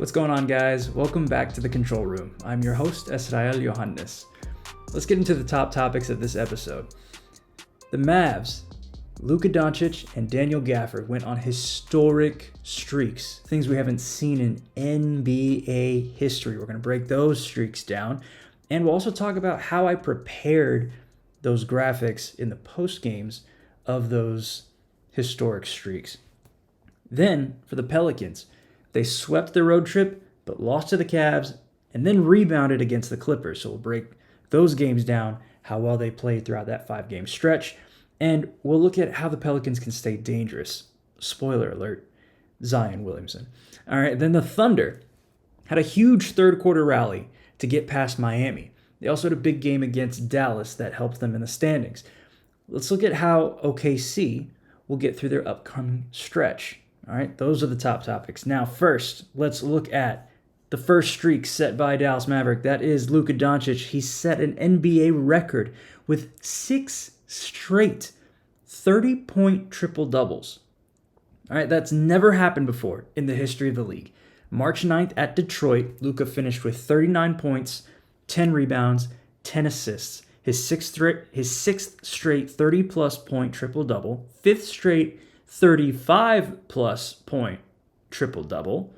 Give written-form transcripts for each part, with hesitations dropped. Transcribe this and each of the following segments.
What's going on, guys? Welcome back to the Control Room. I'm your host, Esrael Johannes. Let's get into the top topics of this episode. The Mavs, Luka Doncic and Daniel Gafford went on historic streaks, things we haven't seen in NBA history. We're going to break those streaks down, and we'll also talk about how I prepared those graphics in the post games of those historic streaks. Then, for the Pelicans, they swept their road trip, but lost to the Cavs, and then rebounded against the Clippers. So we'll break those games down, how well they played throughout that 5-game stretch, and we'll look at how the Pelicans can stay dangerous. Spoiler alert, Zion Williamson. All right, then the Thunder had a huge third-quarter rally to get past Miami. They also had a big game against Dallas that helped them in the standings. Let's look at how OKC will get through their upcoming stretch. All right, those are the top topics. Now, first, let's look at the first streak set by Dallas Maverick. That is Luka Doncic. He set an NBA record with 6 straight 30-point triple-doubles. All right, that's never happened before in the history of the league. March 9th at Detroit, Luka finished with 39 points, 10 rebounds, 10 assists. His sixth straight 30-plus point triple-double, 5th straight 35-plus point triple-double.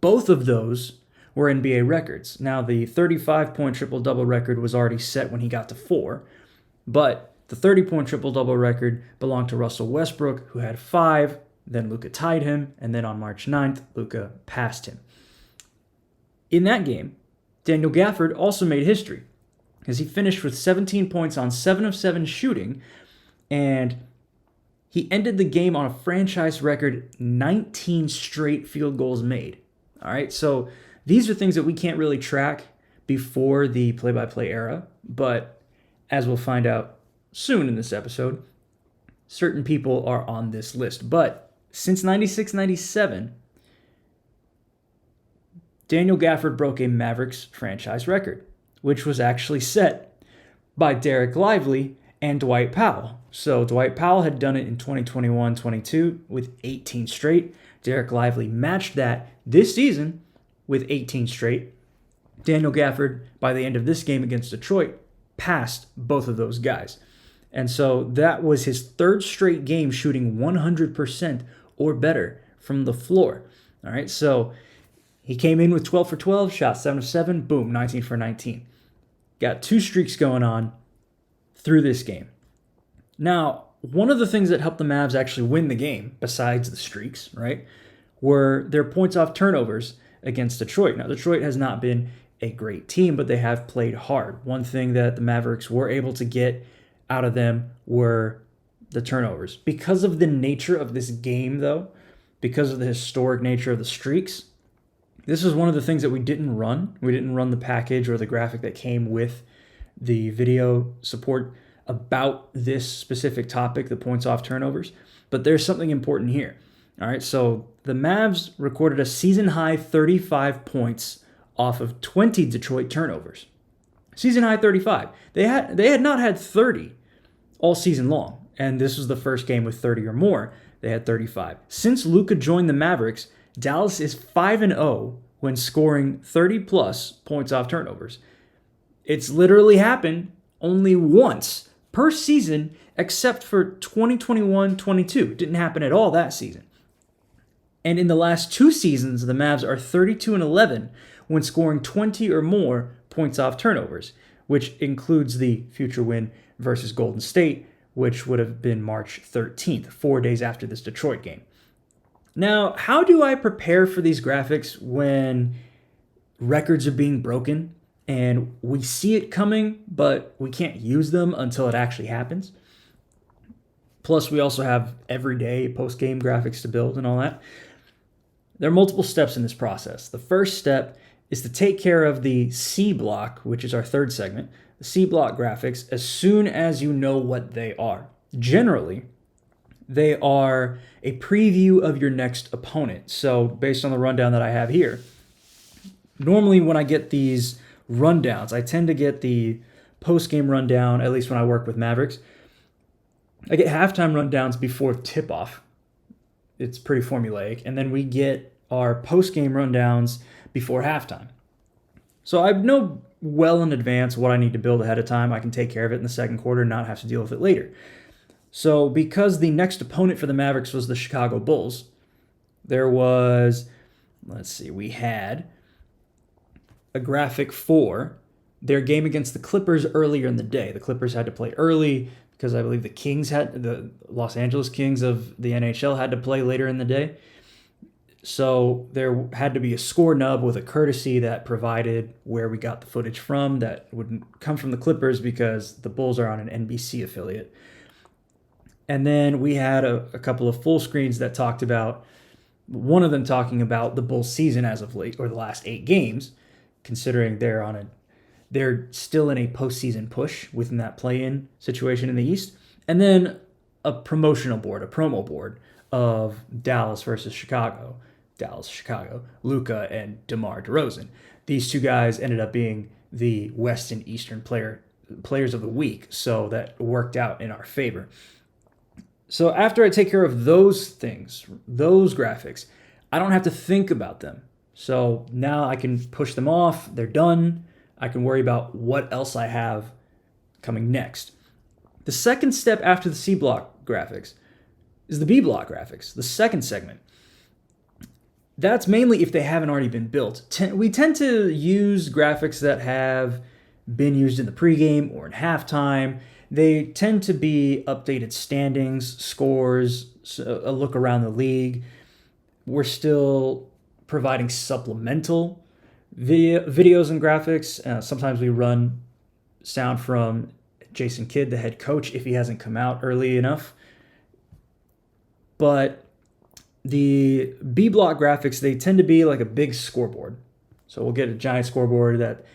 Both of those were NBA records. Now, the 35-point triple-double record was already set when he got to 4, but the 30-point triple-double record belonged to Russell Westbrook, who had 5. Then Luka tied him, and then on March 9th, Luka passed him. In that game, Daniel Gafford also made history, because he finished with 17 points on 7 of 7 shooting, and he ended the game on a franchise record 19 straight field goals made. All right, so these are things that we can't really track before the play-by-play era, but as we'll find out soon in this episode, certain people are on this list. But since 96-97, Daniel Gafford broke a Mavericks franchise record, which was actually set by Derek Lively and Dwight Powell. So Dwight Powell had done it in 2021-22 with 18 straight. Derek Lively matched that this season with 18 straight. Daniel Gafford, by the end of this game against Detroit, passed both of those guys. And so that was his 3rd straight game shooting 100% or better from the floor. All right, so he came in with 12 for 12, shot 7 of 7, boom, 19 for 19. Got 2 streaks going on through this game. Now, one of the things that helped the Mavs actually win the game, besides the streaks, right, were their points off turnovers against Detroit. Now, Detroit has not been a great team, but they have played hard. One thing that the Mavericks were able to get out of them were the turnovers. Because of the nature of this game, though, because of the historic nature of the streaks, this is one of the things that we didn't run. We didn't run the package or the graphic that came with the video support about this specific topic, the points off turnovers. But there's something important here. All right, so the Mavs recorded a season-high 35 points off of 20 Detroit turnovers. Season-high 35. They had not had 30 all season long, and this was the first game with 30 or more. They had 35. Since Luka joined the Mavericks, Dallas is 5-0 when scoring 30-plus points off turnovers. It's literally happened only once per season, except for 2021-22. It didn't happen at all that season. And in the last 2 seasons, the Mavs are 32-11 when scoring 20 or more points off turnovers, which includes the future win versus Golden State, which would have been March 13th, 4 days after this Detroit game. Now, how do I prepare for these graphics when records are being broken and we see it coming, but we can't use them until it actually happens? Plus, we also have everyday post-game graphics to build and all that. There are multiple steps in this process. The first step is to take care of the C block, which is our 3rd segment, the C block graphics, as soon as you know what they are. Generally, they are a preview of your next opponent. So based on the rundown that I have here, normally when I get these rundowns, I tend to get the post-game rundown, at least when I work with Mavericks. I get halftime rundowns before tip-off. It's pretty formulaic. And then we get our post-game rundowns before halftime. So I know well in advance what I need to build ahead of time. I can take care of it in the second quarter and not have to deal with it later. So because the next opponent for the Mavericks was the Chicago Bulls, there was, we had a graphic for their game against the Clippers earlier in the day. The Clippers had to play early because I believe the Los Angeles Kings of the NHL had to play later in the day. So there had to be a score nub with a courtesy that provided where we got the footage from that would come from the Clippers because the Bulls are on an NBC affiliate. And then we had a couple of full screens that talked about, one of them talking about the Bulls season as of late, or the last 8 games, considering they're still in a postseason push within that play-in situation in the East. And then a promo board of Dallas versus Chicago. Dallas-Chicago, Luka and DeMar DeRozan. These two guys ended up being the West and Eastern players of the week, so that worked out in our favor. So after I take care of those things, those graphics, I don't have to think about them. So now I can push them off. They're done. I can worry about what else I have coming next. The second step after the C block graphics is the B block graphics, the second segment. That's mainly if they haven't already been built. We tend to use graphics that have been used in the pregame or in halftime. They tend to be updated standings, scores, a look around the league. We're still providing supplemental videos and graphics. Sometimes we run sound from Jason Kidd, the head coach, if he hasn't come out early enough. But the B block graphics, they tend to be like a big scoreboard. So we'll get a giant scoreboard that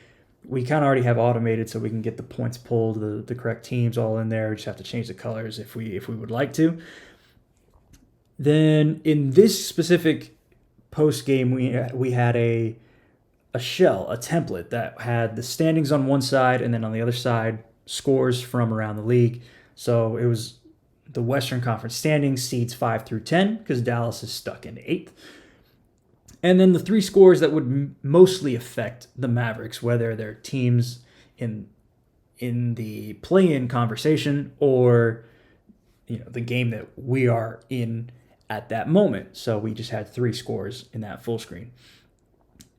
we kind of already have automated so we can get the points pulled, the correct teams all in there. We just have to change the colors if we would like to. Then in this specific post game, we had a shell, a template that had the standings on one side and then on the other side scores from around the league. So it was the Western Conference standings, seeds 5 through 10, because Dallas is stuck in 8th. And then the 3 scores that would mostly affect the Mavericks, whether they're teams in the play-in conversation or the game that we are in at that moment. So we just had 3 scores in that full screen.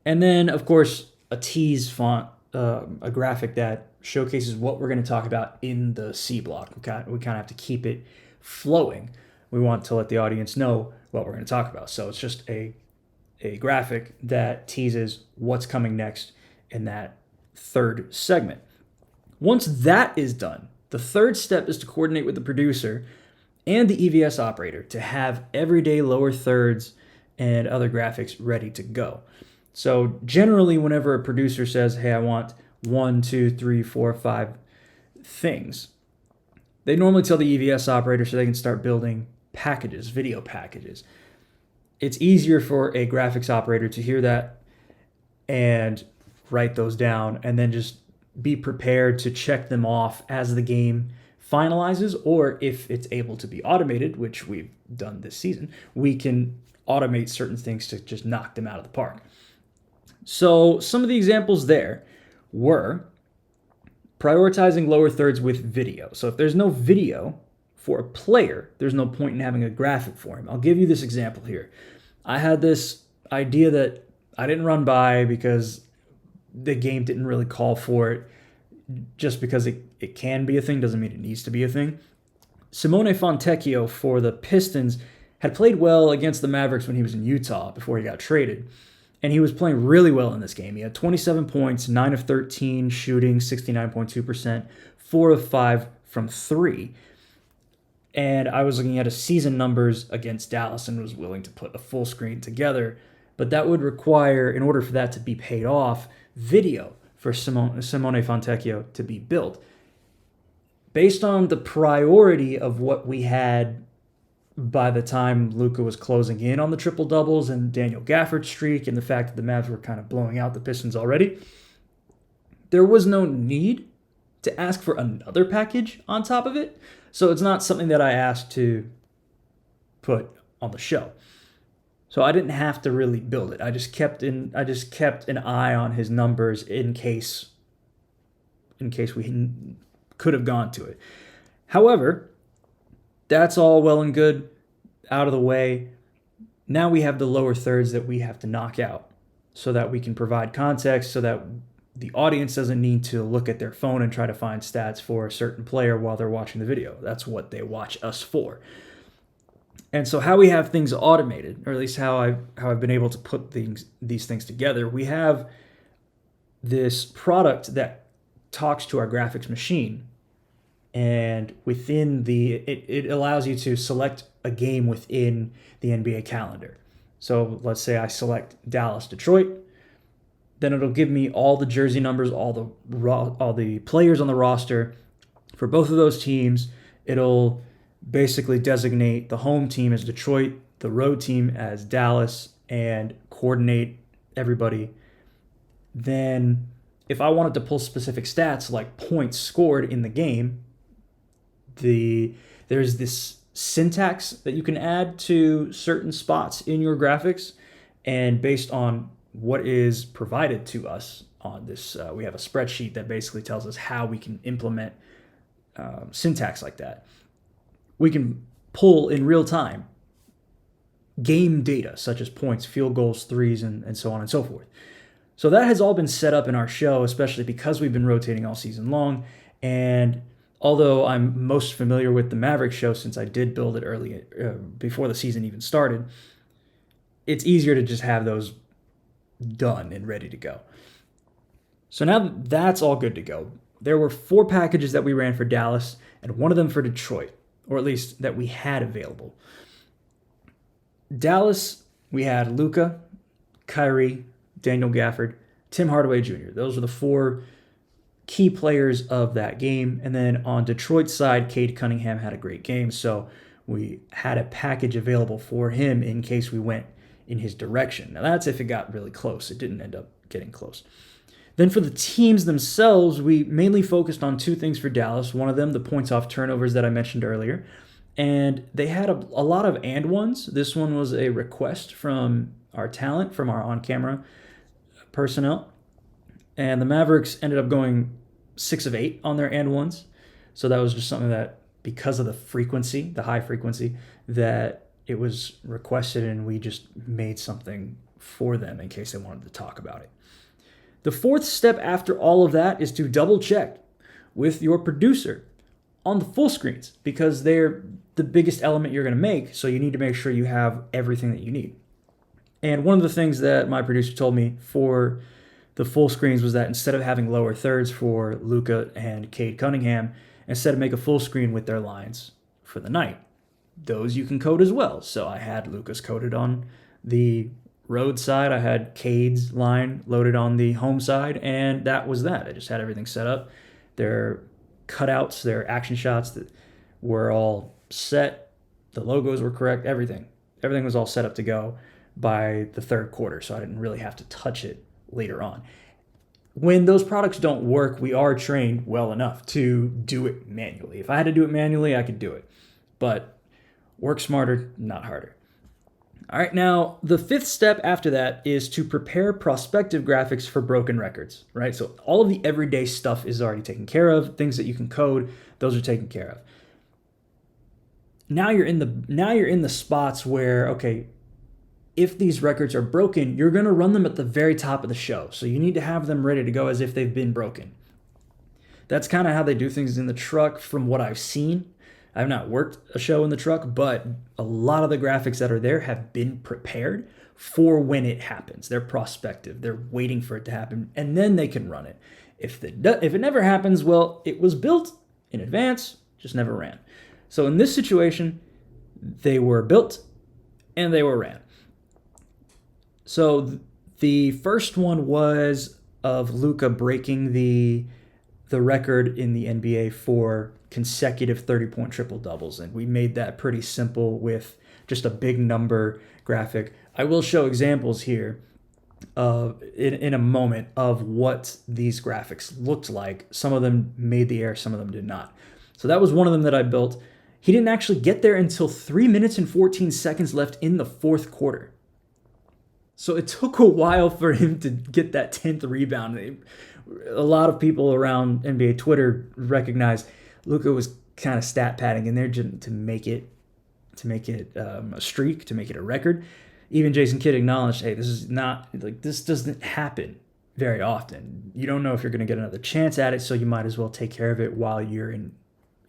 And then, of course, a tease font, a graphic that showcases what we're going to talk about in the C block. We kind of have to keep it flowing. We want to let the audience know what we're going to talk about. So it's just a graphic that teases what's coming next in that third segment. Once that is done, the third step is to coordinate with the producer and the EVS operator to have everyday lower thirds and other graphics ready to go. So generally, whenever a producer says, hey, I want 1, 2, 3, 4, 5 things, they normally tell the EVS operator so they can start building packages, video packages. It's easier for a graphics operator to hear that and write those down and then just be prepared to check them off as the game finalizes, or if it's able to be automated, which we've done this season, we can automate certain things to just knock them out of the park. So some of the examples there were prioritizing lower thirds with video. So if there's no video for a player, there's no point in having a graphic for him. I'll give you this example here. I had this idea that I didn't run by because the game didn't really call for it. Just because it can be a thing doesn't mean it needs to be a thing. Simone Fontecchio for the Pistons had played well against the Mavericks when he was in Utah before he got traded. And he was playing really well in this game. He had 27 points, 9 of 13 shooting, 69.2%, 4 of 5 from 3. And I was looking at his season numbers against Dallas and was willing to put a full screen together. But that would require, in order for that to be paid off, video for Simone Fontecchio to be built. Based on the priority of what we had by the time Luka was closing in on the triple-doubles and Daniel Gafford streak and the fact that the Mavs were kind of blowing out the Pistons already, there was no need to ask for another package on top of it. So it's not something that I asked to put on the show. So I didn't have to really build it. I just kept an eye on his numbers in case we could have gone to it. However, that's all well and good, out of the way. Now we have the lower thirds that we have to knock out so that we can provide context, so that the audience doesn't need to look at their phone and try to find stats for a certain player while they're watching the video. That's what they watch us for. And so how we have things automated, or at least how I've been able to put these things together, we have this product that talks to our graphics machine. And within it allows you to select a game within the NBA calendar. So let's say I select Dallas, Detroit, then it'll give me all the jersey numbers, all the players on the roster for both of those teams. It'll basically designate the home team as Detroit, the road team as Dallas, and coordinate everybody. Then if I wanted to pull specific stats like points scored in the game, there's this syntax that you can add to certain spots in your graphics, and based on what is provided to us on this, we have a spreadsheet that basically tells us how we can implement syntax like that. We can pull in real time game data such as points, field goals, threes, and so on and so forth. So that has all been set up in our show, especially because we've been rotating all season long. And although I'm most familiar with the Mavericks show since I did build it early, before the season even started, it's easier to just have those done and ready to go. So now that that's all good to go, there were 4 packages that we ran for Dallas and one of them for Detroit, or at least that we had available. Dallas, we had Luka, Kyrie, Daniel Gafford, Tim Hardaway Jr. Those were the 4 key players of that game. And then on Detroit's side, Cade Cunningham had a great game, so we had a package available for him in case we went in his direction. Now that's if it got really close. It didn't end up getting close. Then for the teams themselves, we mainly focused on 2 things for Dallas. One of them, the points off turnovers that I mentioned earlier. And they had a lot of and ones. This one was a request from our talent, from our on-camera personnel. And the Mavericks ended up going 6 of 8 on their and ones. So that was just something that, because of the frequency, the high frequency, that it was requested, and we just made something for them in case they wanted to talk about it. The 4th step after all of that is to double check with your producer on the full screens, because they're the biggest element you're going to make. So you need to make sure you have everything that you need. And one of the things that my producer told me for the full screens was that instead of having lower thirds for Luka and Cade Cunningham, instead make a full screen with their lines for the night. Those you can code as well. So I had Luka's coded on the road side. I had Cade's line loaded on the home side, and that was that. I just had everything set up. Their cutouts, their action shots that were all set. The logos were correct. Everything was all set up to go by the 3rd quarter, so I didn't really have to touch it later on. When those products don't work, we are trained well enough to do it manually. If I had to do it manually, I could do it. But work smarter, not harder. All right, now the 5th step after that is to prepare prospective graphics for broken records, right? So all of the everyday stuff is already taken care of. Things that you can code, those are taken care of. Now you're in the spots where, okay, if these records are broken, you're going to run them at the very top of the show. So you need to have them ready to go as if they've been broken. That's kind of how they do things in the truck from what I've seen. I've not worked a show in the truck, but a lot of the graphics that are there have been prepared for when it happens. They're prospective. They're waiting for it to happen, and then they can run it. If it never happens, well, it was built in advance, just never ran. So in this situation, they were built and they were ran. So the first one was of Luka breaking the record in the NBA for consecutive 30-point triple-doubles, and we made that pretty simple with just a big number graphic. I will show examples here in a moment of what these graphics looked like. Some of them made the air, some of them did not. So that was one of them that I built. He didn't actually get there until 3 minutes and 14 seconds left in the 4th quarter. So it took a while for him to get that 10th rebound. A lot of people around NBA Twitter recognized Luka was kind of stat padding in there to make it a streak, to make it a record. Even Jason Kidd acknowledged, hey, this doesn't happen very often. You don't know if you're going to get another chance at it, so you might as well take care of it while you're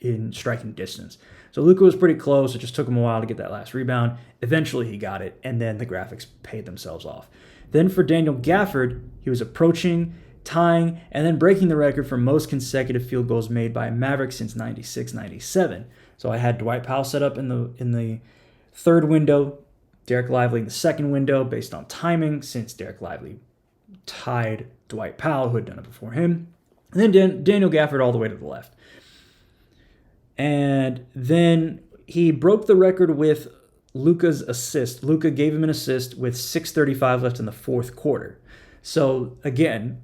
in striking distance. So Luka was pretty close. It just took him a while to get that last rebound. Eventually he got it, and then the graphics paid themselves off. Then for Daniel Gafford, he was approaching, tying, and then breaking the record for most consecutive field goals made by a Maverick since 96-97. So I had Dwight Powell set up in the third window, Derek Lively in the second window based on timing, since Derek Lively tied Dwight Powell, who had done it before him. And then Daniel Gafford all the way to the left. And then he broke the record with Luka's assist. Luka gave him an assist with 6:35 left in the fourth quarter. So again,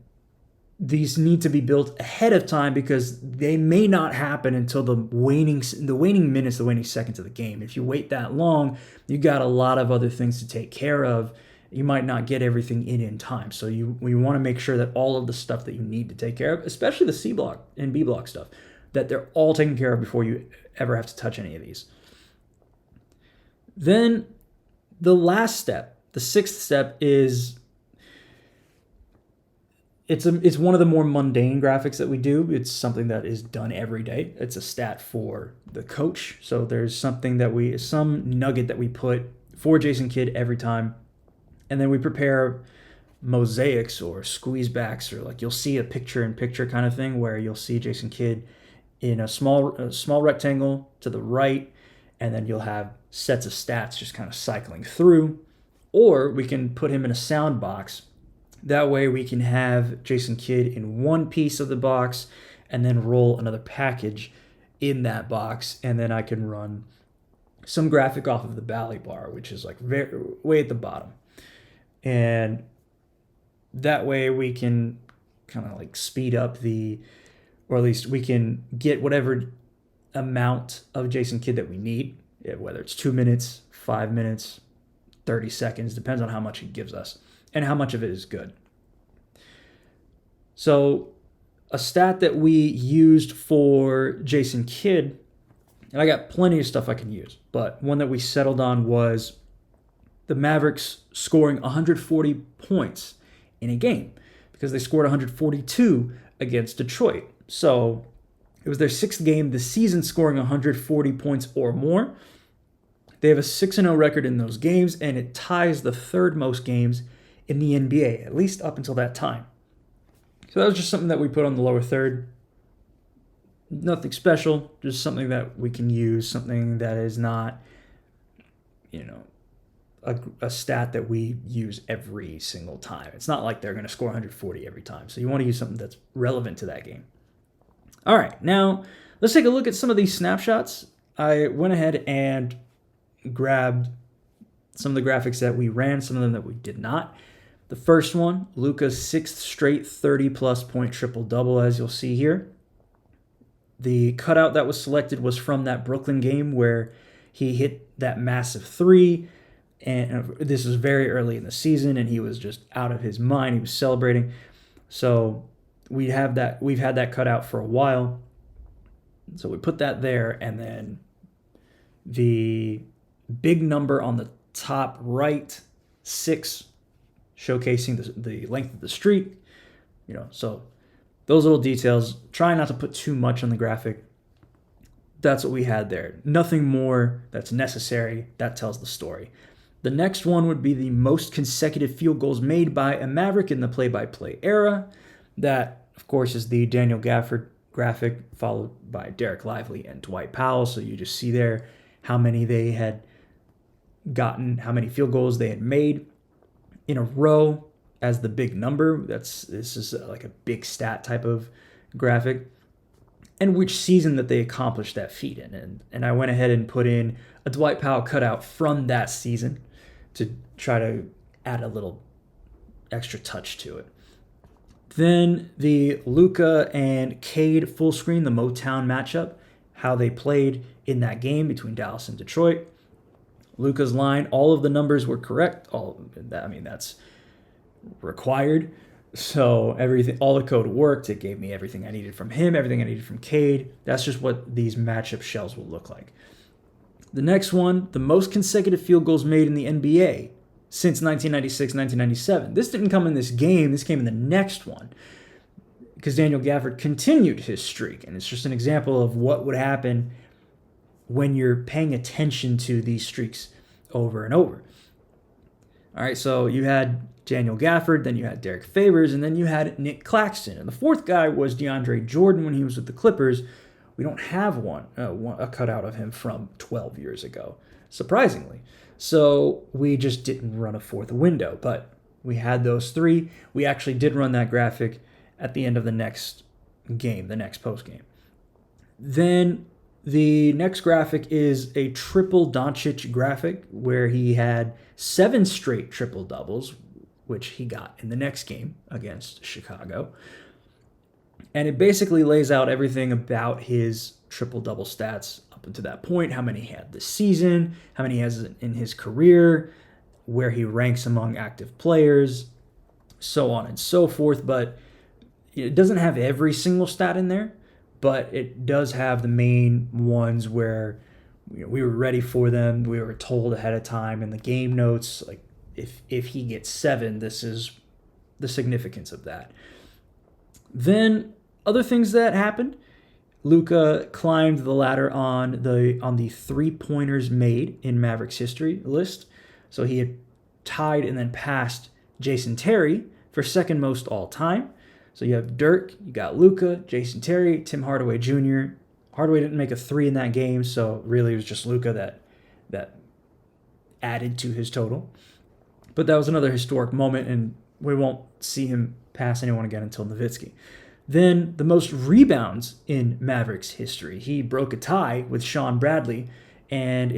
these need to be built ahead of time because they may not happen until the waning minutes, the waning seconds of the game. If you wait that long, you got a lot of other things to take care of. You might not get everything in time. So we want to make sure that all of the stuff that you need to take care of, especially the C block and B block stuff, that they're all taken care of before you ever have to touch any of these. Then the last step, the sixth step, is it's one of the more mundane graphics that we do. It's something that is done every day. It's a stat for the coach. So there's some nugget that we put for Jason Kidd every time. And then we prepare mosaics or squeeze backs, or like you'll see a picture-in-picture kind of thing where you'll see Jason Kidd in a small rectangle to the right, and then you'll have sets of stats just kind of cycling through. Or we can put him in a sound box. That way we can have Jason Kidd in one piece of the box and then roll another package in that box, and then I can run some graphic off of the Bally bar, which is like way at the bottom. And that way we can kind of like speed up or at least we can get whatever amount of Jason Kidd that we need, whether it's 2 minutes, 5 minutes, 30 seconds, depends on how much he gives us and how much of it is good. So a stat that we used for Jason Kidd, and I got plenty of stuff I can use, but one that we settled on was the Mavericks scoring 140 points in a game, because they scored 142 against Detroit. So it was their sixth game this season scoring 140 points or more. They have a 6-0 record in those games, and it ties the third most games in the NBA, at least up until that time. So that was just something that we put on the lower third. Nothing special, just something that we can use, something that is not, a stat that we use every single time. It's not like they're going to score 140 every time. So you want to use something that's relevant to that game. All right, now let's take a look at some of these snapshots. I went ahead and grabbed some of the graphics that we ran, some of them that we did not. The first one, Luka's sixth straight 30-plus point triple-double, as you'll see here. The cutout that was selected was from that Brooklyn game where he hit that massive three. And this was very early in the season, and he was just out of his mind. He was celebrating. So we've had that cut out for a while. So we put that there, and then the big number on the top right, 6, showcasing the length of the streak. So those little details. Try not to put too much on the graphic. That's what we had there. Nothing more that's necessary. That tells the story. The next one would be the most consecutive field goals made by a Maverick in the play-by-play era. That, of course, is the Daniel Gafford graphic, followed by Derek Lively and Dwight Powell. So you just see there how many they had gotten, how many field goals they had made in a row as the big number. This is like a big stat type of graphic. And which season that they accomplished that feat in. And I went ahead and put in a Dwight Powell cutout from that season to try to add a little extra touch to it. Then the Luka and Cade full screen, the Motown matchup, how they played in that game between Dallas and Detroit. Luka's line, all of the numbers were correct. That's required. So everything, all the code worked. It gave me everything I needed from him, everything I needed from Cade. That's just what these matchup shells will look like. The next one, the most consecutive field goals made in the NBA since 1996, 1997. This didn't come in this game. This came in the next one because Daniel Gafford continued his streak. And it's just an example of what would happen when you're paying attention to these streaks over and over. All right, so you had Daniel Gafford, then you had Derek Favors, and then you had Nick Claxton. And the fourth guy was DeAndre Jordan when he was with the Clippers. We don't have a cutout of him from 12 years ago, surprisingly. So we just didn't run a fourth window, but we had those three. We actually did run that graphic at the end of the next game, the next post game. Then the next graphic is a triple Doncic graphic where he had 7 straight triple doubles, which he got in the next game against Chicago. And it basically lays out everything about his triple-double stats up until that point, how many he had this season, how many he has in his career, where he ranks among active players, so on and so forth. But it doesn't have every single stat in there, but it does have the main ones where we were ready for them. We were told ahead of time in the game notes, like if he gets 7, this is the significance of that. Then other things that happened, Luka climbed the ladder on the three-pointers made in Mavericks history list. So he had tied and then passed Jason Terry for second most all time. So you have Dirk, you got Luka, Jason Terry, Tim Hardaway Jr. Hardaway didn't make a 3 in that game, so really it was just Luka that added to his total. But that was another historic moment, and we won't see him pass anyone again until Nowitzki. Then the most rebounds in Mavericks history. He broke a tie with Sean Bradley and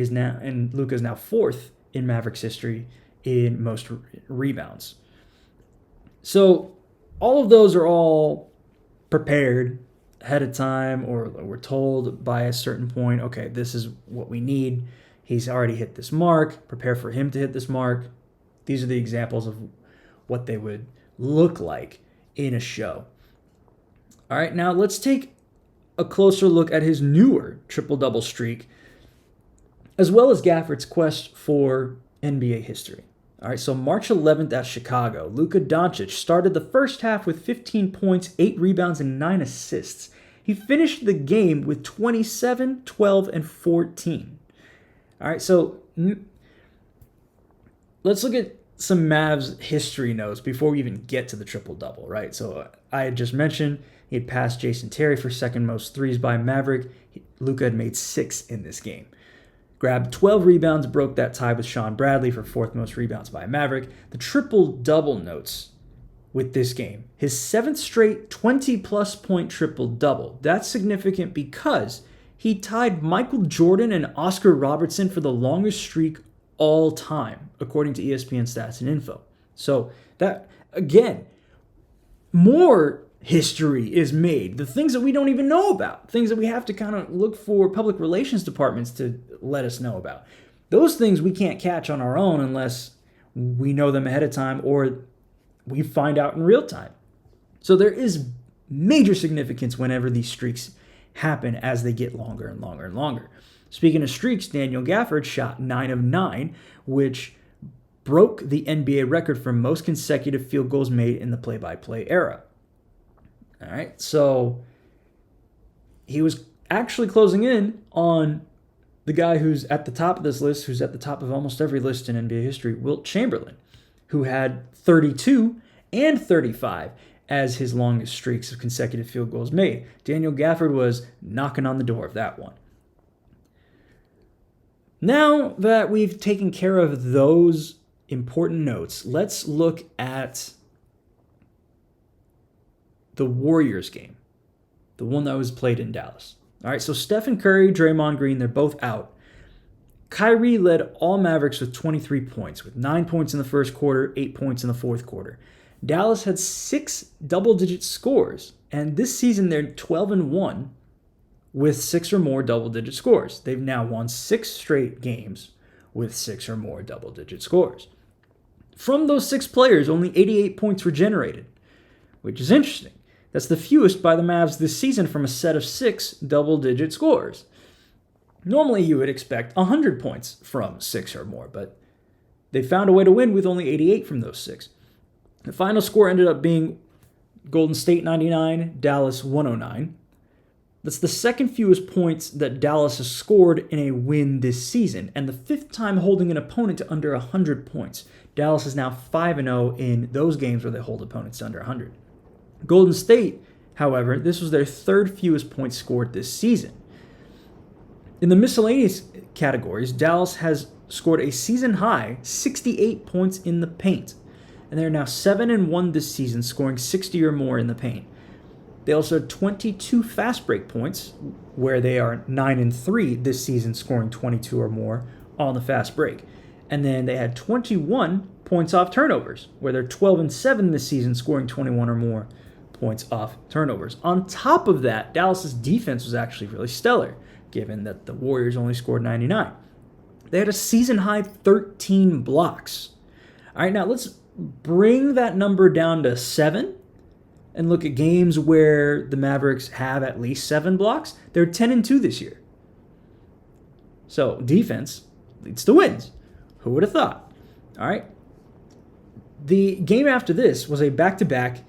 Luka is now 4th in Mavericks history in most rebounds. So all of those are all prepared ahead of time, or we're told by a certain point, okay, this is what we need. He's already hit this mark. Prepare for him to hit this mark. These are the examples of what they would look like in a show. All right, now let's take a closer look at his newer triple-double streak, as well as Gafford's quest for NBA history. All right, so March 11th at Chicago, Luka Doncic started the first half with 15 points, 8 rebounds, and 9 assists. He finished the game with 27, 12, and 14. All right, so let's look at some Mavs history notes before we even get to the triple-double, right? So I had just mentioned he had passed Jason Terry for second most threes by Maverick. Luka had made 6 in this game. Grabbed 12 rebounds, broke that tie with Sean Bradley for 4th most rebounds by Maverick. The triple-double notes with this game. His 7th straight 20-plus point triple-double. That's significant because he tied Michael Jordan and Oscar Robertson for the longest streak all time, according to ESPN Stats and Info. So that, again, more history is made. The things that we don't even know about, things that we have to kind of look for public relations departments to let us know about. Those things we can't catch on our own unless we know them ahead of time or we find out in real time. So there is major significance whenever these streaks happen as they get longer and longer and longer. Speaking of streaks, Daniel Gafford shot 9 of 9, which broke the NBA record for most consecutive field goals made in the play-by-play era. All right, so he was actually closing in on the guy who's at the top of this list, who's at the top of almost every list in NBA history, Wilt Chamberlain, who had 32 and 35 as his longest streaks of consecutive field goals made. Daniel Gafford was knocking on the door of that one. Now that we've taken care of those important notes, let's look at the Warriors game, the one that was played in Dallas. All right, so Stephen Curry, Draymond Green, they're both out. Kyrie led all Mavericks with 23 points, with 9 points in the first quarter, 8 points in the fourth quarter. Dallas had 6 double-digit scores, and this season they're 12-1 with 6 or more double-digit scores. They've now won 6 straight games with 6 or more double-digit scores. From those 6 players, only 88 points were generated, which is interesting. That's the fewest by the Mavs this season from a set of 6 double-digit scores. Normally, you would expect 100 points from 6 or more, but they found a way to win with only 88 from those 6. The final score ended up being Golden State 99, Dallas 109. That's the second fewest points that Dallas has scored in a win this season, and the 5th time holding an opponent to under 100 points. Dallas is now 5-0 in those games where they hold opponents to under 100. Golden State, however, this was their 3rd fewest points scored this season. In the miscellaneous categories, Dallas has scored a season-high 68 points in the paint, and they're now 7-1 this season, scoring 60 or more in the paint. They also had 22 fast break points, where they are 9-3 this season, scoring 22 or more on the fast break. And then they had 21 points off turnovers, where they're 12-7 this season, scoring 21 or more points off turnovers. On top of that, Dallas's defense was actually really stellar, given that the Warriors only scored 99. They had a season-high 13 blocks. All right, now let's bring that number down to 7 and look at games where the Mavericks have at least 7 blocks. They're 10-2 this year. So defense leads to wins. Who would have thought? All right. The game after this was a back-to-back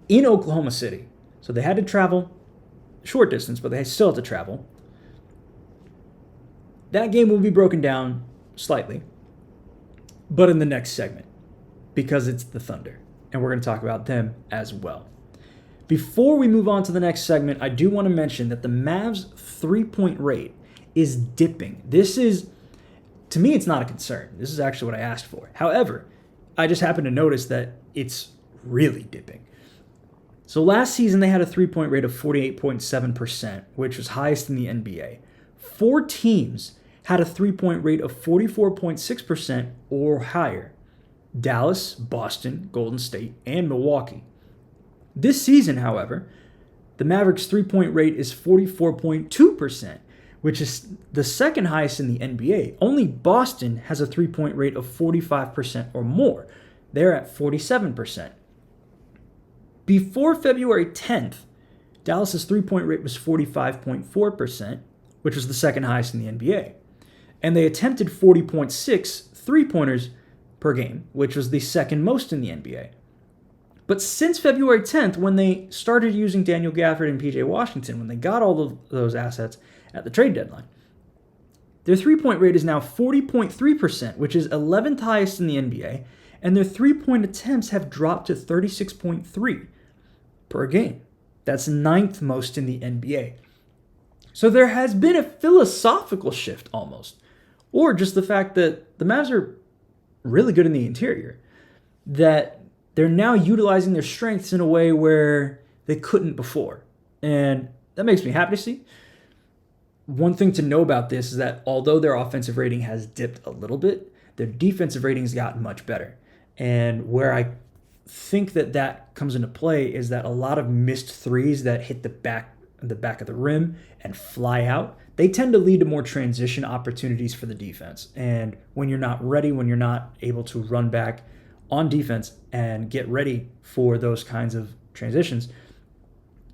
in Oklahoma City. So they had to travel short distance, but they still had to travel. That game will be broken down slightly, but in the next segment, because it's the Thunder, and we're going to talk about them as well. Before we move on to the next segment, I do want to mention that the Mavs' three-point rate is dipping. This is, to me, it's not a concern. This is actually what I asked for. However, I just happened to notice that it's really dipping. So last season, they had a three-point rate of 48.7%, which was highest in the NBA. 4 teams had a three-point rate of 44.6% or higher: Dallas, Boston, Golden State, and Milwaukee. This season, however, the Mavericks' three-point rate is 44.2%, which is the second highest in the NBA. Only Boston has a three-point rate of 45% or more. They're at 47%. Before February 10th, Dallas's three-point rate was 45.4%, which was the second highest in the NBA. And they attempted 40.6 three-pointers per game, which was the second most in the NBA. But since February 10th, when they started using Daniel Gafford and PJ Washington, when they got all of those assets at the trade deadline, their three-point rate is now 40.3%, which is 11th highest in the NBA, and their three-point attempts have dropped to 36.3 per game. That's 9th most in the NBA. So there has been a philosophical shift almost, or just the fact that the Mavs are really good in the interior, that they're now utilizing their strengths in a way where they couldn't before. And that makes me happy to see. One thing to know about this is that although their offensive rating has dipped a little bit, their defensive rating has gotten much better. And where I think that comes into play is that a lot of missed threes that hit the back of the rim and fly out, they tend to lead to more transition opportunities for the defense. And when you're not ready, when you're not able to run back on defense and get ready for those kinds of transitions,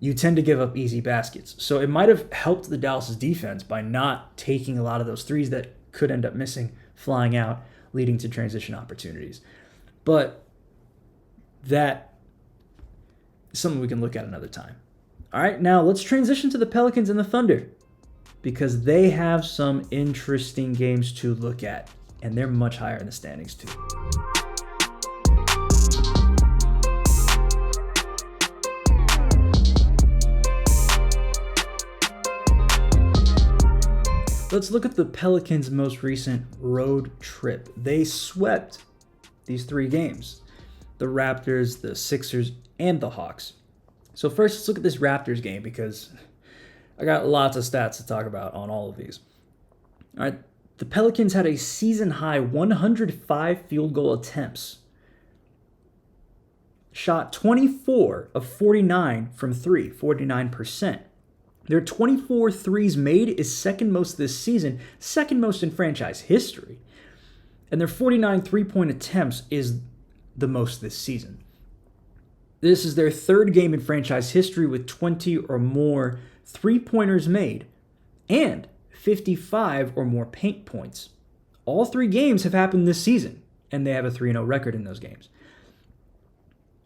you tend to give up easy baskets. So it might have helped the Dallas defense by not taking a lot of those threes that could end up missing, flying out, leading to transition opportunities. But that is something we can look at another time. All right, now let's transition to the Pelicans and the Thunder, because they have some interesting games to look at, and they're much higher in the standings too. Let's look at the Pelicans' most recent road trip. They swept these 3 games: the Raptors, the Sixers, and the Hawks. So first, let's look at this Raptors game, because I got lots of stats to talk about on all of these. All right, the Pelicans had a season-high 105 field goal attempts, shot 24 of 49 from 3, 49%. Their 24 threes made is second most this season, second most in franchise history. And their 49 3-point attempts is the most this season. This is their third game in franchise history with 20 or more three-pointers made and 55 or more paint points. All 3 games have happened this season, and they have a 3-0 record in those games.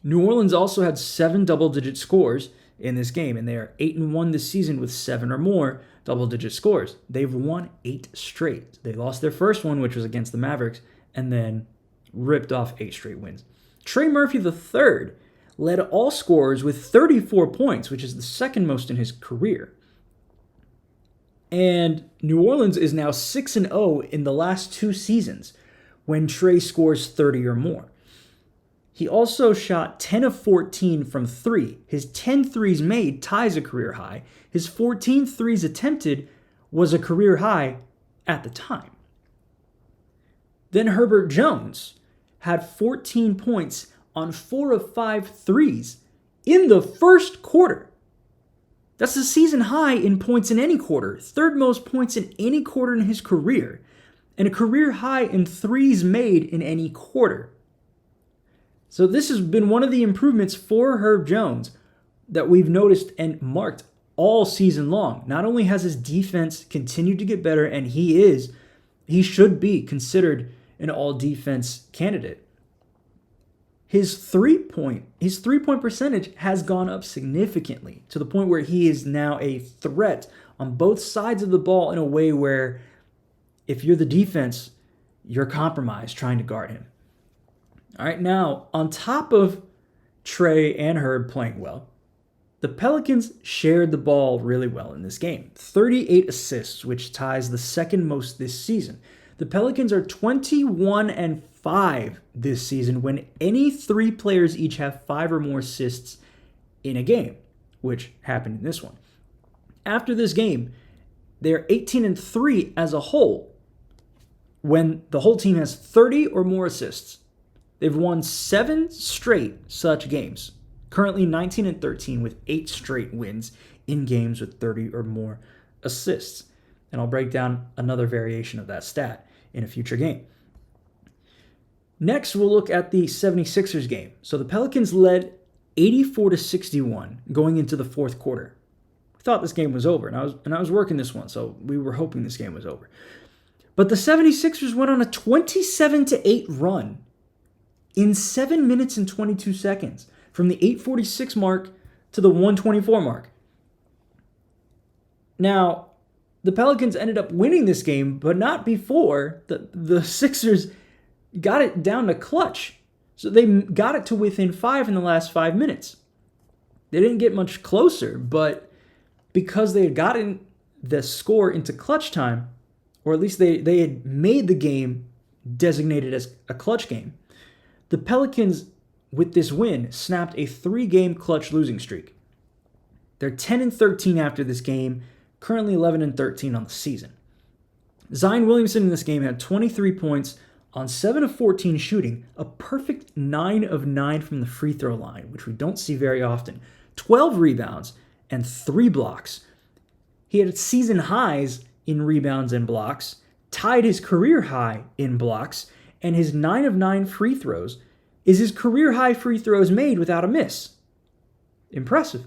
New Orleans also had 7 double-digit scores in this game, and they are 8-1 this season with 7 or more double-digit scores. They've won 8 straight. They lost their first one, which was against the Mavericks, and then ripped off 8 straight wins. Trey Murphy III led all scorers with 34 points, which is the second most in his career. And New Orleans is now 6-0 in the last 2 seasons when Trey scores 30 or more. He also shot 10 of 14 from 3. His 10 threes made ties a career high. His 14 threes attempted was a career high at the time. Then Herbert Jones had 14 points on 4 of 5 threes in the first quarter. That's a season high in points in any quarter, third most points in any quarter in his career, and a career high in threes made in any quarter. So this has been one of the improvements for Herb Jones that we've noticed and marked all season long. Not only has his defense continued to get better, and he should be considered an all-defense candidate. His three-point percentage has gone up significantly to the point where he is now a threat on both sides of the ball in a way where if you're the defense, you're compromised trying to guard him. All right, now, on top of Trey and Herb playing well, the Pelicans shared the ball really well in this game. 38 assists, which ties the second most this season. The Pelicans are 21-5 this season when any 3 players each have 5 or more assists in a game, which happened in this one. After this game, they're 18-3 as a whole when the whole team has 30 or more assists. They've won 7 straight such games, currently 19-13 with 8 straight wins in games with 30 or more assists. And I'll break down another variation of that stat in a future game. Next, we'll look at the 76ers game. So the Pelicans led 84-61 going into the fourth quarter. We thought this game was over, and I was working this one, so we were hoping this game was over. But the 76ers went on a 27-8 run in 7 minutes and 22 seconds from the 8:46 mark to the 1:24 mark. Now, the Pelicans ended up winning this game, but not before the Sixers got it down to clutch. So they got it to within 5 in the last 5 minutes. They didn't get much closer, but because they had gotten the score into clutch time, or at least they had made the game designated as a clutch game, the Pelicans, with this win, snapped a 3-game clutch losing streak. They're 10-13 after this game, currently 11-13 on the season. Zion Williamson in this game had 23 points on 7 of 14 shooting, a perfect 9 of 9 from the free throw line, which we don't see very often, 12 rebounds, and 3 blocks. He had season highs in rebounds and blocks, tied his career high in blocks, and his 9 of 9 free throws is his career high free throws made without a miss. Impressive.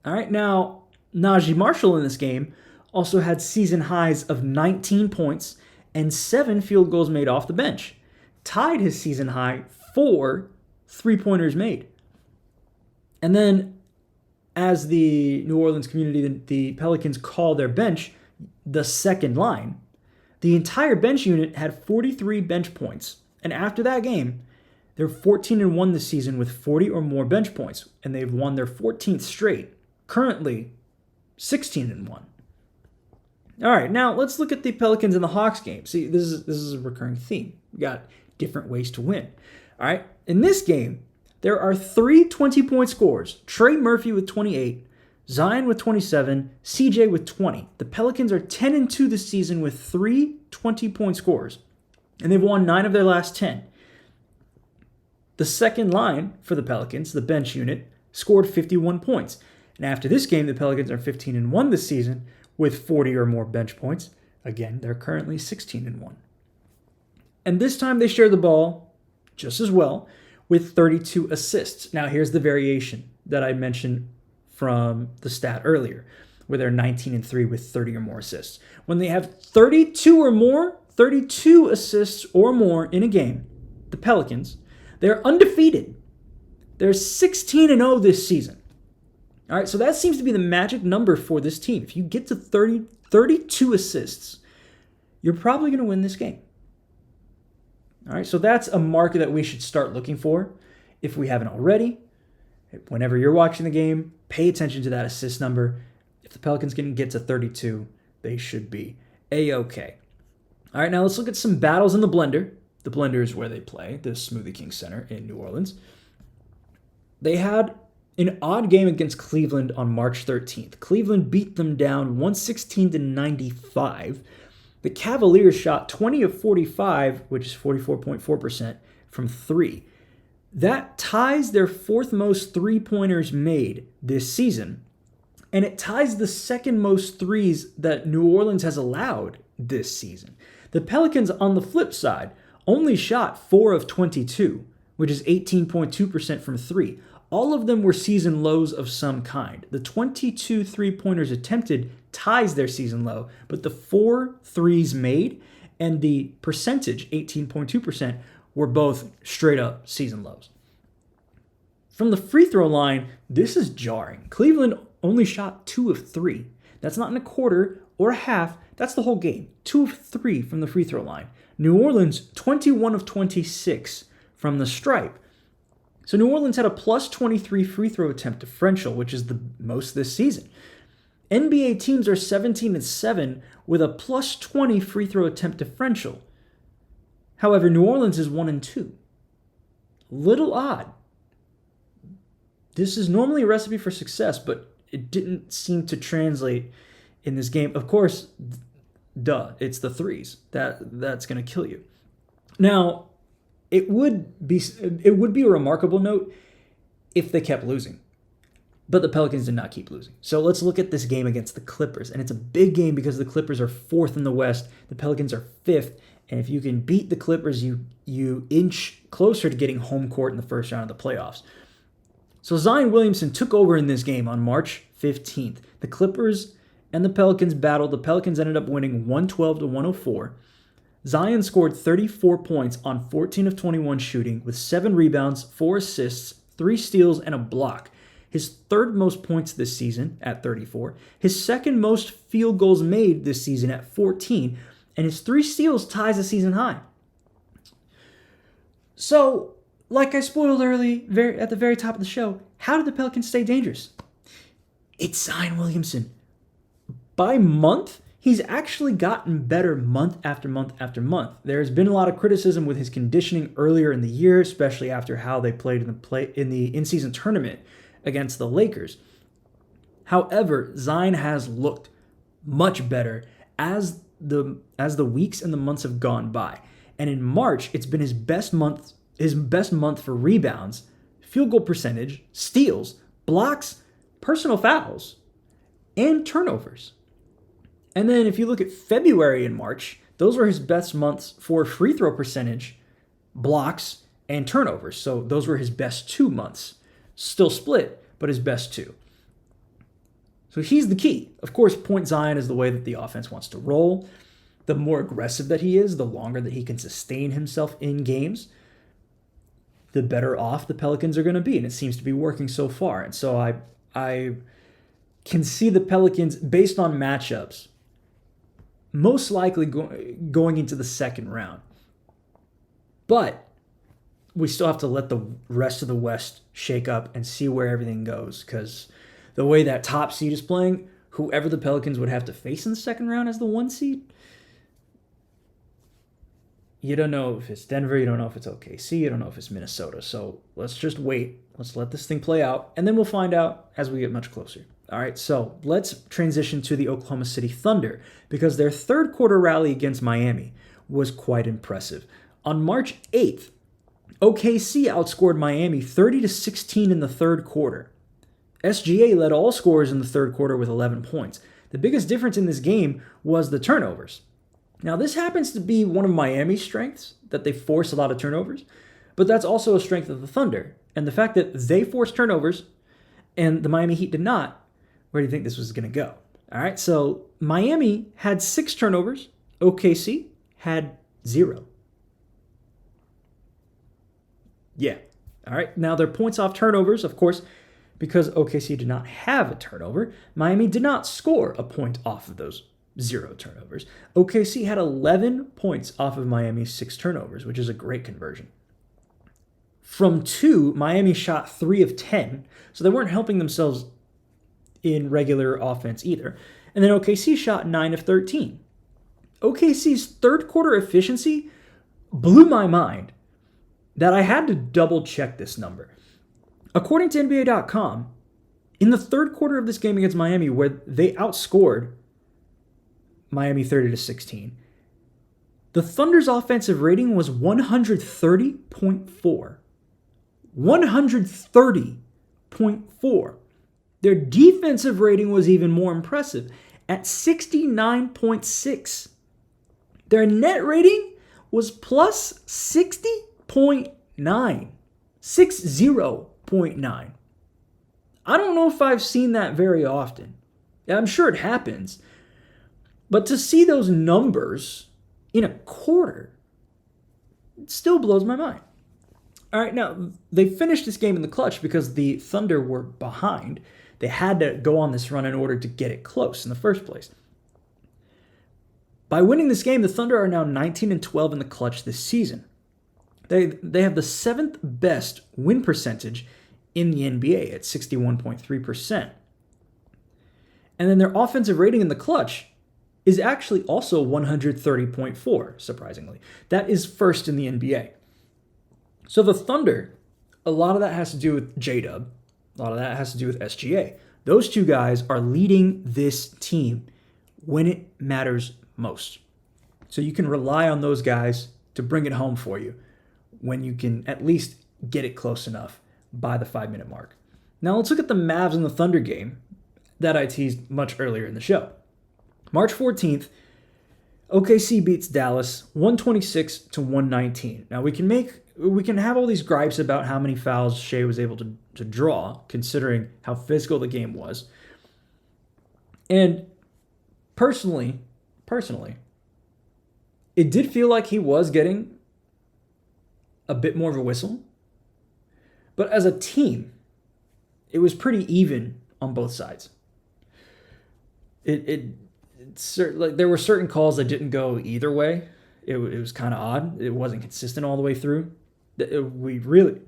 All right, now, Najee Marshall in this game also had season highs of 19 points and 7 field goals made off the bench, tied his season high 4 3-pointers made. And then, as the New Orleans community, the Pelicans call their bench the second line, the entire bench unit had 43 bench points. And after that game, they're 14-1 this season with 40 or more bench points, and they've won their 14th straight, currently 16-1. All right, now let's look at the Pelicans and the Hawks game. See, this is a recurring theme. We got different ways to win. All right, in this game, there are 3 20-point scores. Trey Murphy with 28, Zion with 27, CJ with 20. The Pelicans are 10-2 this season with 3 20-point scores, and they've won 9 of their last 10. The second line for the Pelicans, the bench unit, scored 51 points. And after this game, the Pelicans are 15-1 this season with 40 or more bench points. Again, they're currently 16-1. And this time they share the ball just as well with 32 assists. Now, here's the variation that I mentioned from the stat earlier, where they're 19-3 with 30 or more assists. When they have 32 assists or more in a game, the Pelicans, they're undefeated. They're 16-0 this season. All right, so that seems to be the magic number for this team. If you get to 32 assists, you're probably going to win this game. All right, so that's a marker that we should start looking for if we haven't already. Whenever you're watching the game, pay attention to that assist number. If the Pelicans can get to 32, they should be A-okay. All right, now let's look at some battles in the blender. The blender is where they play, the Smoothie King Center in New Orleans. They had an odd game against Cleveland on March 13th. Cleveland beat them down 116-95. The Cavaliers shot 20 of 45, which is 44.4% from three. That ties their fourth most three-pointers made this season, and it ties the second most threes that New Orleans has allowed this season. The Pelicans, on the flip side, only shot 4 of 22, which is 18.2% from three. All of them were season lows of some kind. The 22 three-pointers attempted ties their season low, but the 4 threes made and the percentage, 18.2%, were both straight up season lows. From the free throw line, this is jarring. Cleveland only shot 2 of 3. That's not in a quarter or a half. That's the whole game. 2 of 3 from the free throw line. New Orleans, 21 of 26 from the stripe. So New Orleans had a plus 23 free throw attempt differential, which is the most this season. NBA teams are 17-7 with a plus 20 free throw attempt differential. However, New Orleans is 1-2. Little odd. This is normally a recipe for success, but it didn't seem to translate in this game. Of course, it's the threes that's going to kill you. Now, it would be a remarkable note if they kept losing. But the Pelicans did not keep losing. So let's look at this game against the Clippers. And it's a big game because the Clippers are 4th in the West. The Pelicans are 5th. And if you can beat the Clippers, you inch closer to getting home court in the first round of the playoffs. So Zion Williamson took over in this game on March 15th. The Clippers and the Pelicans battled. The Pelicans ended up winning 112-104. Zion scored 34 points on 14 of 21 shooting with 7 rebounds, 4 assists, 3 steals, and a block. His third most points this season at 34. His second most field goals made this season at 14. And his 3 steals ties a season high. So, like I spoiled at the very top of the show, how did the Pelicans stay dangerous? It's Zion Williamson. By month, he's actually gotten better month after month after month. There's been a lot of criticism with his conditioning earlier in the year, especially after how they played in the in-season tournament against the Lakers. However, Zion has looked much better as the weeks and the months have gone by. And in March, it's been his best month for rebounds, field goal percentage, steals, blocks, personal fouls, and turnovers. And then if you look at February and March, those were his best months for free throw percentage, blocks, and turnovers. So those were his best 2 months. Still split, but his best 2. So he's the key. Of course, point Zion is the way that the offense wants to roll. The more aggressive that he is, the longer that he can sustain himself in games, the better off the Pelicans are going to be. And it seems to be working so far. And so I can see the Pelicans, based on matchups, most likely going into the second round. But we still have to let the rest of the West shake up and see where everything goes. Because the way that top seed is playing, whoever the Pelicans would have to face in the second round as the 1 seed, you don't know if it's Denver, you don't know if it's OKC, you don't know if it's Minnesota. So let's just wait. Let's let this thing play out, and then we'll find out as we get much closer. All right, so let's transition to the Oklahoma City Thunder, because their third quarter rally against Miami was quite impressive. On March 8th, OKC outscored Miami 30-16 in the third quarter. SGA led all scorers in the third quarter with 11 points. The biggest difference in this game was the turnovers. Now, this happens to be one of Miami's strengths, that they force a lot of turnovers, but that's also a strength of the Thunder. And the fact that they forced turnovers and the Miami Heat did not, where do you think this was going to go? All right, so Miami had 6 turnovers. OKC had 0. Yeah. All right, now their points off turnovers, of course, because OKC did not have a turnover, Miami did not score a point off of those 0 turnovers. OKC had 11 points off of Miami's 6 turnovers, which is a great conversion. From 2, Miami shot 3 of 10, so they weren't helping themselves in regular offense either. And then OKC shot 9 of 13. OKC's third quarter efficiency blew my mind that I had to double check this number. According to NBA.com, in the third quarter of this game against Miami, where they outscored Miami 30-16, the Thunder's offensive rating was 130.4. 130.4. Their defensive rating was even more impressive at 69.6. Their net rating was plus 60.9. 60.9. I don't know if I've seen that very often. I'm sure it happens. But to see those numbers in a quarter, it still blows my mind. All right, now, they finished this game in the clutch because the Thunder were behind. They had to go on this run in order to get it close in the first place. By winning this game, the Thunder are now 19-12 in the clutch this season. They have the 7th best win percentage in the NBA at 61.3%. And then their offensive rating in the clutch is actually also 130.4, surprisingly. That is first in the NBA. So the Thunder, a lot of that has to do with J-Dub. A lot of that has to do with SGA. Those two guys are leading this team when it matters most. So you can rely on those guys to bring it home for you when you can at least get it close enough by the 5-minute mark. Now let's look at the Mavs and the Thunder game that I teased much earlier in the show. March 14th, OKC beats Dallas 126-119. Now we can have all these gripes about how many fouls Shea was able to draw, considering how physical the game was. And personally, it did feel like he was getting a bit more of a whistle. But as a team, it was pretty even on both sides. There were certain calls that didn't go either way. It was kind of odd. It wasn't consistent all the way through.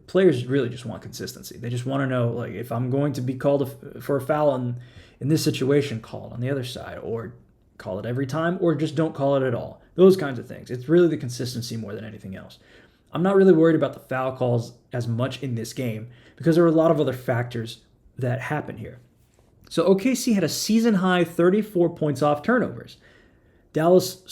Players really just want consistency. They just want to know, like, if I'm going to be called for a foul in this situation, call it on the other side, or call it every time, or just don't call it at all. Those kinds of things. It's really the consistency more than anything else. I'm not really worried about the foul calls as much in this game because there were a lot of other factors that happened here. So OKC had a season-high 34 points off turnovers. Dallas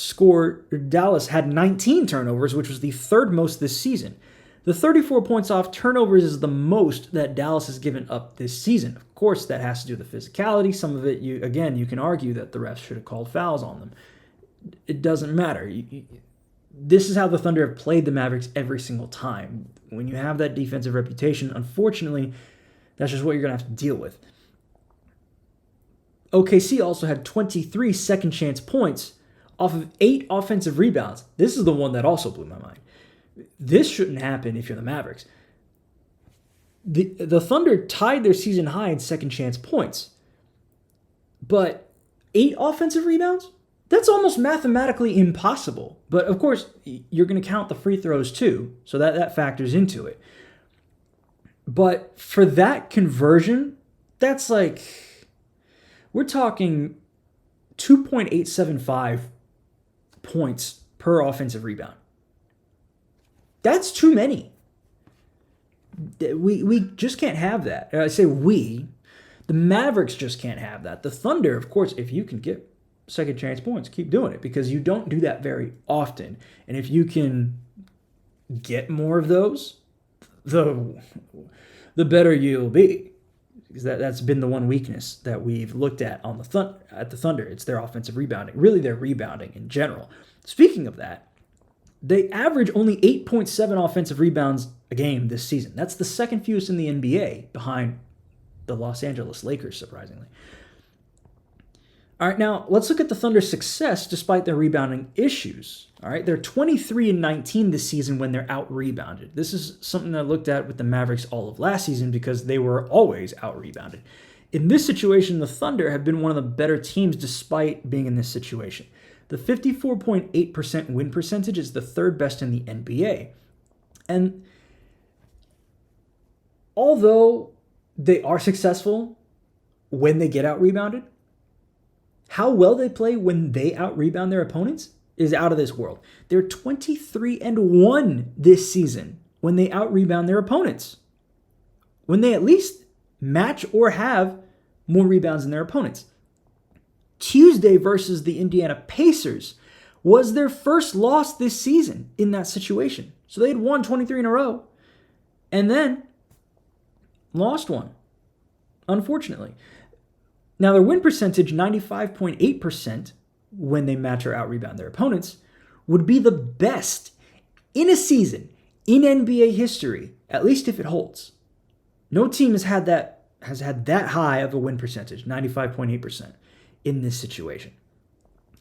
had 19 turnovers, which was the third most this season. The 34 points off turnovers is the most that Dallas has given up this season. Of course, that has to do with the physicality. Some of it, you can argue that the refs should have called fouls on them. It doesn't matter. This is how the Thunder have played the Mavericks every single time. When you have that defensive reputation, unfortunately, that's just what you're going to have to deal with. OKC also had 23 second chance points off of 8 offensive rebounds. This is the one that also blew my mind. This shouldn't happen if you're the Mavericks. The Thunder tied their season high in second chance points. But 8 offensive rebounds? That's almost mathematically impossible. But of course, you're going to count the free throws too, so that factors into it. But for that conversion, that's like, we're talking 2.875 points per offensive rebound. That's too many. We just can't have that. I say we. The Mavericks just can't have that. The Thunder, of course, if you can get second chance points, keep doing it because you don't do that very often. And if you can get more of those, the better you'll be. Because that's been the one weakness that we've looked at on the Thunder. It's their offensive rebounding. Really, their rebounding in general. Speaking of that, they average only 8.7 offensive rebounds a game this season. That's the second fewest in the NBA, behind the Los Angeles Lakers, surprisingly. All right, now let's look at the Thunder's success despite their rebounding issues. All right, they're 23-19 this season when they're out-rebounded. This is something I looked at with the Mavericks all of last season because they were always out-rebounded. In this situation, the Thunder have been one of the better teams despite being in this situation. The 54.8% win percentage is the third best in the NBA. And although they are successful when they get out-rebounded, how well they play when they out-rebound their opponents is out of this world. They're 23-1 this season when they out-rebound their opponents. When they at least match or have more rebounds than their opponents. Tuesday versus the Indiana Pacers was their first loss this season in that situation. So they had won 23 in a row and then lost one, unfortunately. Now, their win percentage, 95.8%, when they match or out-rebound their opponents, would be the best in a season in NBA history, at least if it holds. No team has had that high of a win percentage, 95.8%, in this situation.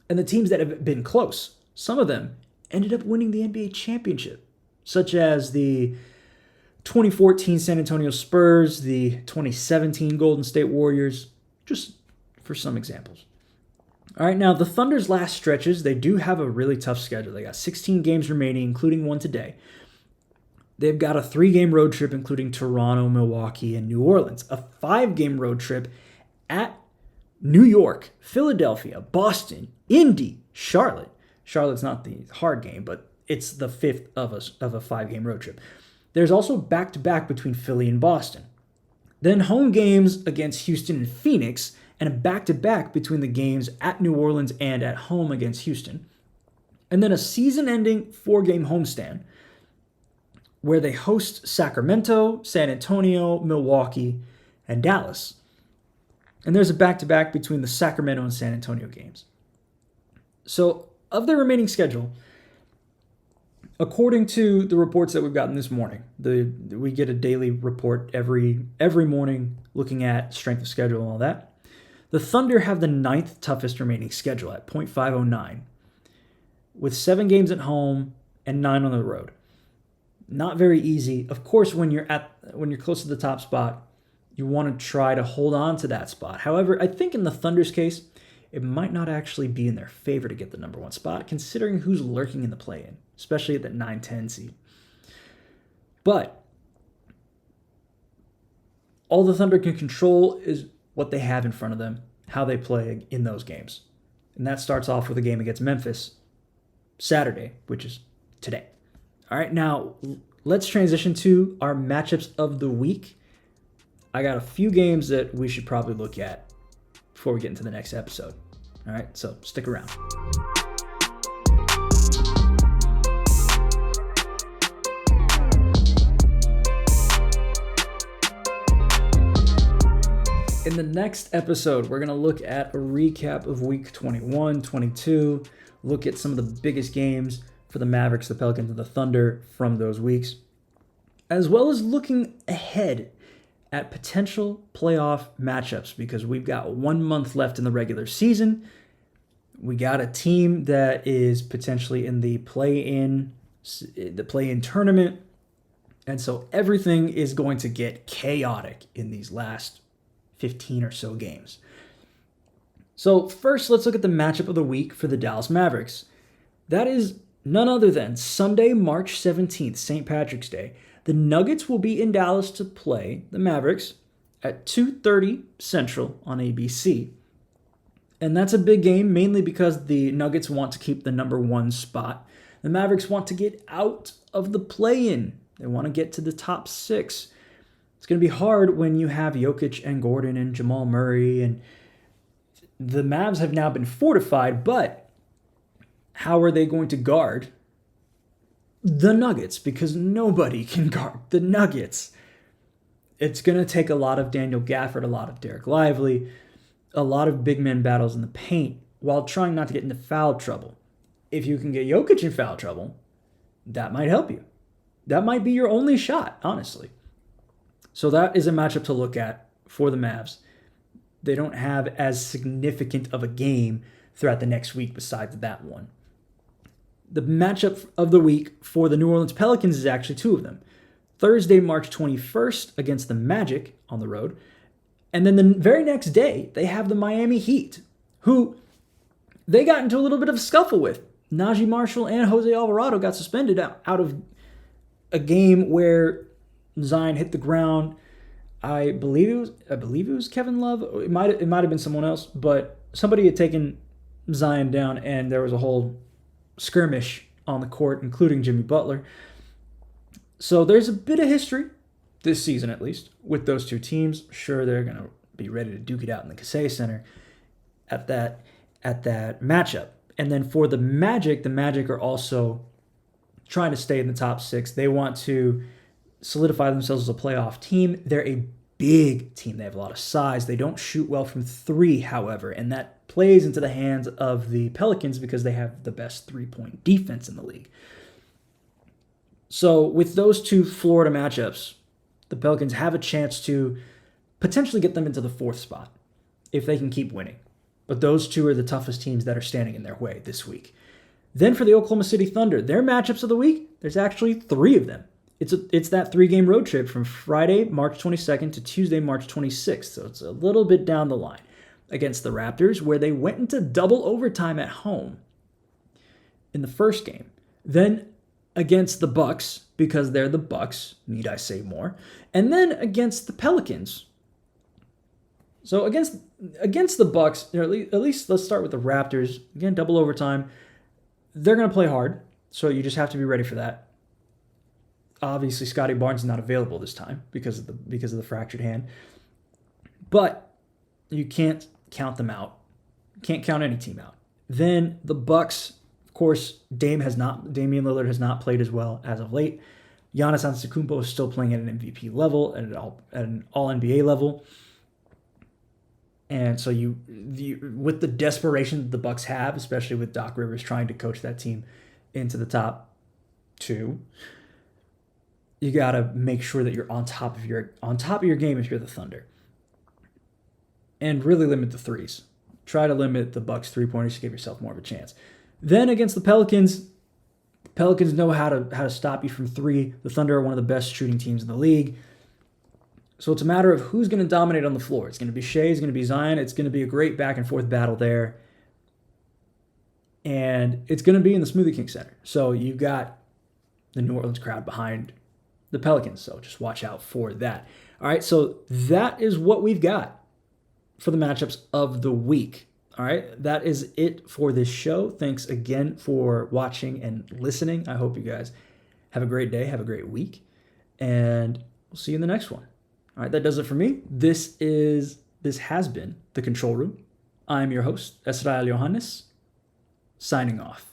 And the teams that have been close, some of them ended up winning the NBA championship, such as the 2014 San Antonio Spurs, the 2017 Golden State Warriors, just for some examples. All right, now the Thunder's last stretches, they do have a really tough schedule. They got 16 games remaining, including one today. They've got a 3-game road trip, including Toronto, Milwaukee, and New Orleans. A 5-game road trip at New York, Philadelphia, Boston, Indy, Charlotte. Charlotte's not the hard game, but it's the 5th of a 5-game road trip. There's also back-to-back between Philly and Boston. Then home games against Houston and Phoenix, and a back-to-back between the games at New Orleans and at home against Houston. And then a season-ending 4-game homestand where they host Sacramento, San Antonio, Milwaukee, and Dallas. And there's a back-to-back between the Sacramento and San Antonio games. So, of their remaining schedule, according to the reports that we've gotten this morning, we get a daily report every morning looking at strength of schedule and all that. The Thunder have the 9th toughest remaining schedule at .509, with 7 games at home and 9 on the road. Not very easy. Of course, when you're close to the top spot, you want to try to hold on to that spot. However, I think in the Thunder's case, it might not actually be in their favor to get the number 1 spot, considering who's lurking in the play-in, especially at that 9-10 seed. But all the Thunder can control is what they have in front of them, how they play in those games. And that starts off with a game against Memphis Saturday, which is today. All right, now let's transition to our matchups of the week. I got a few games that we should probably look at before we get into the next episode. All right, so stick around. In the next episode, we're going to look at a recap of week 21, 22, look at some of the biggest games for the Mavericks, the Pelicans, and the Thunder from those weeks, as well as looking ahead at potential playoff matchups because we've got 1 month left in the regular season. We got a team that is potentially in the play-in tournament, and so everything is going to get chaotic in these last 15 or so games. So first, let's look at the matchup of the week for the Dallas Mavericks. That is none other than Sunday, March 17th, St. Patrick's Day. The Nuggets will be in Dallas to play the Mavericks at 2:30 Central on ABC. And that's a big game, mainly because the Nuggets want to keep the number 1 spot. The Mavericks want to get out of the play-in. They want to get to the top 6. It's going to be hard when you have Jokic and Gordon and Jamal Murray, and the Mavs have now been fortified, but how are they going to guard the Nuggets? Because nobody can guard the Nuggets. It's going to take a lot of Daniel Gafford, a lot of Derek Lively, a lot of big man battles in the paint while trying not to get into foul trouble. if you can get Jokic in foul trouble, that might help you. That might be your only shot, honestly. So that is a matchup to look at for the Mavs. They don't have as significant of a game throughout the next week besides that one. The matchup of the week for the New Orleans Pelicans is actually two of them. Thursday, March 21st against the Magic on the road. And then the very next day, they have the Miami Heat, who they got into a little bit of a scuffle with. Najee Marshall and Jose Alvarado got suspended out of a game where Zion hit the ground. I believe it was Kevin Love. It might have been someone else, but somebody had taken Zion down, and there was a whole skirmish on the court, including Jimmy Butler. So there's a bit of history this season, at least, with those two teams. Sure, they're gonna be ready to duke it out in the Kaseya Center at that matchup. And then for the Magic are also trying to stay in the top 6. They want to solidify themselves as a playoff team. They're a big team. They have a lot of size. They don't shoot well from 3, however, and that plays into the hands of the Pelicans because they have the best three-point defense in the league. So with those two Florida matchups, the Pelicans have a chance to potentially get them into the 4th spot if they can keep winning. But those two are the toughest teams that are standing in their way this week. Then for the Oklahoma City Thunder, their matchups of the week, there's actually 3 of them. It's that 3-game road trip from Friday, March 22nd to Tuesday, March 26th. So it's a little bit down the line against the Raptors, where they went into double overtime at home in the first game. Then against the Bucks, because they're the Bucks, need I say more? And then against the Pelicans. So against the Bucks, at least let's start with the Raptors. Again, double overtime. They're going to play hard, so you just have to be ready for that. Obviously, Scotty Barnes is not available this time because of the fractured hand. But you can't count them out. You can't count any team out. Then the Bucks, of course, Damian Lillard has not played as well as of late. Giannis Antetokounmpo is still playing at an MVP level, at an All-NBA level. And so with the desperation that the Bucks have, especially with Doc Rivers trying to coach that team into the top 2, you got to make sure that you're on top of your game if you're the Thunder. And really limit the threes. Try to limit the Bucks three-pointers to give yourself more of a chance. Then against the Pelicans know how to stop you from 3. The Thunder are one of the best shooting teams in the league. So it's a matter of who's going to dominate on the floor. It's going to be Shea, it's going to be Zion. It's going to be a great back-and-forth battle there. And it's going to be in the Smoothie King Center. So you've got the New Orleans crowd behind the Pelicans. So just watch out for that. All right, so that is what we've got for the matchups of the week. All right, that is it for this show. Thanks again for watching and listening. I hope you guys have a great day, have a great week, and we'll see you in the next one. All right, that does it for me. This has been The Control Room. I'm your host, Esrael Johannes, signing off.